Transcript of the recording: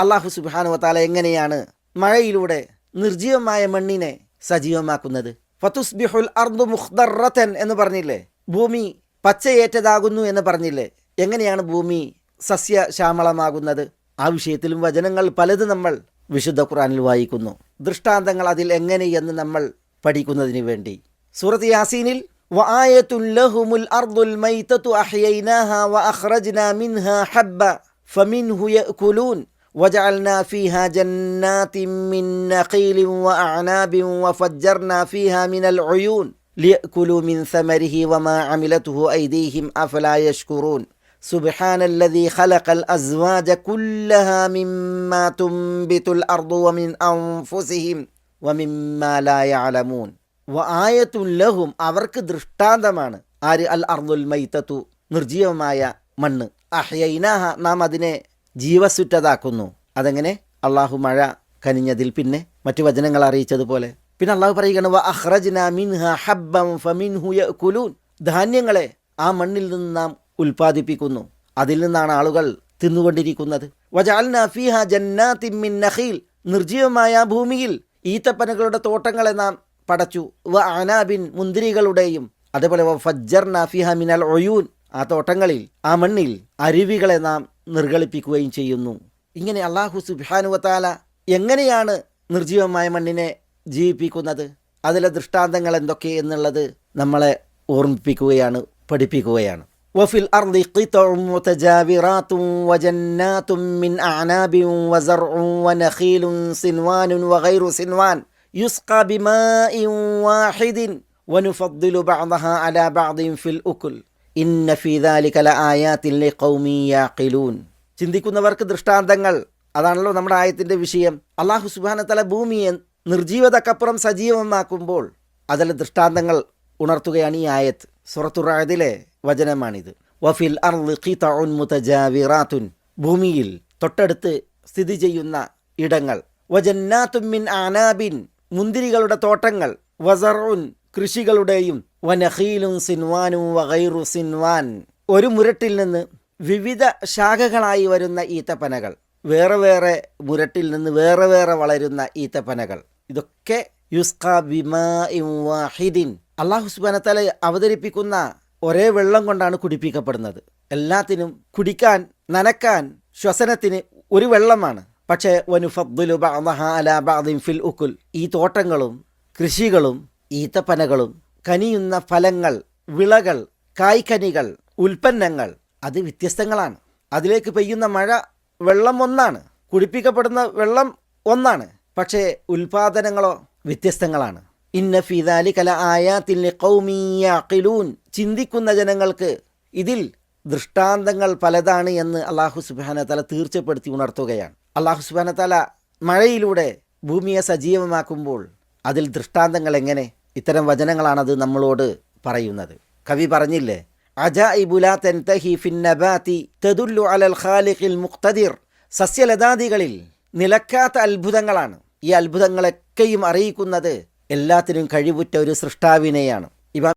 അള്ളാഹു സുബ്ഹാനഹു വ തആല എങ്ങനെയാണ് മഴയിലൂടെ നിർജീവമായ മണ്ണിനെ സജീവമാക്കുന്നത്. ഫതുസ്ബിഹുൽ അർദു മുഖ്ദറതൻ എന്ന് പറഞ്ഞില്ലേ, ഭൂമി പച്ചയേറ്റതാകുന്നു എന്ന് പറഞ്ഞില്ലേ. എങ്ങനെയാണ് ഭൂമി സസ്യശ്യാമളമാകുന്നത്? ആ വിഷയത്തിലും വചനങ്ങൾ പലത് നമ്മൾ വിശുദ്ധ ഖുർആനിൽ വായിക്കുന്നു. ദൃഷ്ടാന്തങ്ങൾ അതിൽ എങ്ങനെയെന്ന് നമ്മൾ പഠിക്കുന്നതിന് വേണ്ടി സൂറത്ത് യാസീനിൽ വആയത്തുൻ ലഹുമുൽ അർദുൽ മൈതതു അഹ്യൈനാഹാ വഅഖ്റജ്നാ മിൻഹാ ഹബ്ബ ഫമിൻഹു യഅകുലൂൻ വജഅൽനാ ഫീഹാ ജന്നാത്തിൻ മിൻ നഖീലിൻ വഅഅനാബിൻ വഫജ്ജർനാ ഫീഹാ മിനൽ ഉയൂൻ ലിയഅകുലൂ മിൻ സമരിഹി വമാ അമിലതുഹു ഐദീഹിം അഫലാ യശ്കുറൂൻ സുബ്ഹാനല്ലദീ ഖലഖൽ അസ്വാജ കുല്ലഹാ മിമ്മാ തുംബിതുൽ അർദു വമിൻ അൻഫുസിഹിം വമിമ്മാ ലാ യഅലമൂൻ. വആയത്തുൻ ലഹും അവർക്ക് ദൃഷ്ടാന്തമാണ്. ആര്? അൽ അർദുൽ മൈതതു നിർജീവമായ മണ്ണ്. അഹ്യൈനാഹ നാം അതിനെ ജീവസുറ്റതാക്കുന്നു. അതെങ്ങനെ? അള്ളാഹു മഴ കനിഞ്ഞതിൽ പിന്നെ മറ്റു വചനങ്ങൾ അറിയിച്ചതുപോലെ. പിന്നെ അള്ളാഹു പറയുകയാണ് വഅഖ്റജ്നാ മിൻഹാ ഹബ്ബൻ ഫമിൻഹു യഅകുലൂൻ. ധാന്യങ്ങളെ ആ മണ്ണിൽ നിന്ന് നാം ഉൽപ്പാദിപ്പിക്കുന്നു, അതിൽ നിന്നാണ് ആളുകൾ തിന്നുകൊണ്ടിരിക്കുന്നത്. വജഅൽനാ ഫീഹാ ജന്നാത്തിൻ മിൻ നഖീൽ. നിർജീവമായ ഭൂമിയിൽ ഈത്തപ്പനകളുടെ തോട്ടങ്ങളെ നാം പടച്ചു. വഅനാബിൻ മുന്തിരികളുടെയും. അതേപോലെ വഫജ്ജർനാ ഫീഹാ മിനൽ ഉയൂൻ. ആ തോട്ടങ്ങളിൽ ആ മണ്ണിൽ അരുവികളെ നാം നിർഗളിപ്പിക്കുകയും ചെയ്യുന്നു. ഇങ്ങനെ അല്ലാഹു സുബ്ഹാനഹു വ തആല എങ്ങനെയാണ് നിർജീവമായ മണ്ണിനെ ജീവിപ്പിക്കുന്നത്, അതിലെ ദൃഷ്ടാന്തങ്ങൾ എന്തൊക്കെ എന്നുള്ളത് നമ്മളെ ഓർമ്മിപ്പിക്കുകയാണ്, പഠിപ്പിക്കുകയാണ്. വഫിൽ അർളി ഖിതഉൻ മുതജാവിറാത്തുൻ വജന്നാത്തുൻ മിൻ അഅനാബിൻ വസർഉൻ വനഖീലുൻ സിൻവാനുൻ വഗൈറു സിൻവാൻ യുസ്ഖാ ബിമാഇൻ വാഹിദിൻ വനുഫദ്ദിലു ബഅദഹാ അലാ ബഅദിൻ ഫിൽ ഉകുൽ ഇന്ന ഫീ ദാലിക ലആയാതിൻ ലിഖൗമിൻ യഅഖിലൂൻ. ചിന്തിക്കുന്നവർക്ക് ദൃഷ്ടാന്തങ്ങൾ. അതാണല്ലോ നമ്മുടെ ആയത്തിൻ്റെ വിഷയം. അല്ലാഹു സുബ്ഹാനഹു വ തആല ഭൂമിയെ നിർജീവതക്കപ്പുറം സജീവമാക്കുമ്പോൾ അതിലെ ദൃഷ്ടാന്തങ്ങൾ ഉണർത്തുകയാണ് ഈ ആയത്ത്. സൂറത്തുർ റഅദിലെ വചനമാണിത്. വഫിൽ അർളി ഖിതഉൻ മുതജാവിറാത്തുൻ. ഭൂമിയിൽ തൊട്ടടുത്ത് സ്ഥിതി ചെയ്യുന്ന ഇടങ്ങൾ. വജന്നാത്തുൻ മിൻ അഅനാബിൻ. മുന്തിരികളുടെ തോട്ടങ്ങൾ. വസർഉൻ കൃഷികളുടെയും. വനഖീലുൻ സിൻവാനും വഗൈറു സിൻവാൻ. ഒരു മുരട്ടിൽ നിന്ന് വിവിധ ശാഖകളായി വരുന്ന ഈത്തപ്പനകൾ. വേറെ വേറെ മുരട്ടിൽ നിന്ന് വേറെ വേറെ വളരുന്ന ഈത്തപ്പനകൾ. ഇതൊക്കെ യുസ്ഖാ ബിമാഇൻ വാഹിദിൻ. അല്ലാഹു സുബ്ഹാനഹു വ തആല അവതരിപ്പിക്കുന്ന ഒരേ വെള്ളം കൊണ്ടാണ് കുടിപ്പിക്കപ്പെടുന്നത്. എല്ലാത്തിനും കുടിക്കാൻ, നനക്കാൻ, ശ്വസനത്തിന് ഒരു വെള്ളമാണ്. പക്ഷേ വനുഫദ്ദിലു ബഅദഹാ അലാ ബഅദിൻ ഫിൽ ഉകുൽ. ഈ തോട്ടങ്ങളും കൃഷികളും ഈത്തപ്പനകളും കനിയുന്ന ഫലങ്ങൾ, വിളകൾ, കായ്ക്കനികൾ, ഉൽപ്പന്നങ്ങൾ അത് വ്യത്യസ്തങ്ങളാണ്. അതിലേക്ക് പെയ്യുന്ന മഴ, വെള്ളം ഒന്നാണ്, കുടിപ്പിക്കപ്പെടുന്ന വെള്ളം ഒന്നാണ്. പക്ഷേ ഉൽപാദനങ്ങളോ വ്യത്യസ്തങ്ങളാണ്. ഇന്ന ഫീ ദാലിക ലആയാതിൻ ലിഖൗമിൻ യഅഖിലൂൻ. ചിന്തിക്കുന്ന ജനങ്ങൾക്ക് ഇതിൽ ദൃഷ്ടാന്തങ്ങൾ പലതാണ് എന്ന് അല്ലാഹു സുബ്ഹാനഹു വ തആല തീർച്ചപ്പെടുത്തി ഉണർത്തുകയാണ്. അല്ലാഹു സുബ്ഹാനഹു വ തആല മഴയിലൂടെ ഭൂമിയെ സജീവമാക്കുമ്പോൾ അതിൽ ദൃഷ്ടാന്തങ്ങൾ എങ്ങനെ? ഇത്തരം വചനങ്ങളാണത് നമ്മളോട് പറയുന്നത്. കവി പറഞ്ഞില്ലേ, അജായിബു ലാ തൻതഹി ഫിൻ നബാതി തദുല്ലു അലൽ ഖാലിഖിൽ മുഖ്തദിർ. സസ്യലതാദികളിൽ നിലക്കാത്ത അത്ഭുതങ്ങളാണ്. ഈ അത്ഭുതങ്ങളൊക്കെയും അറിയിക്കുന്നത് എല്ലാത്തിനും കഴിവുറ്റ ഒരു സൃഷ്ടാവിനെയാണ്.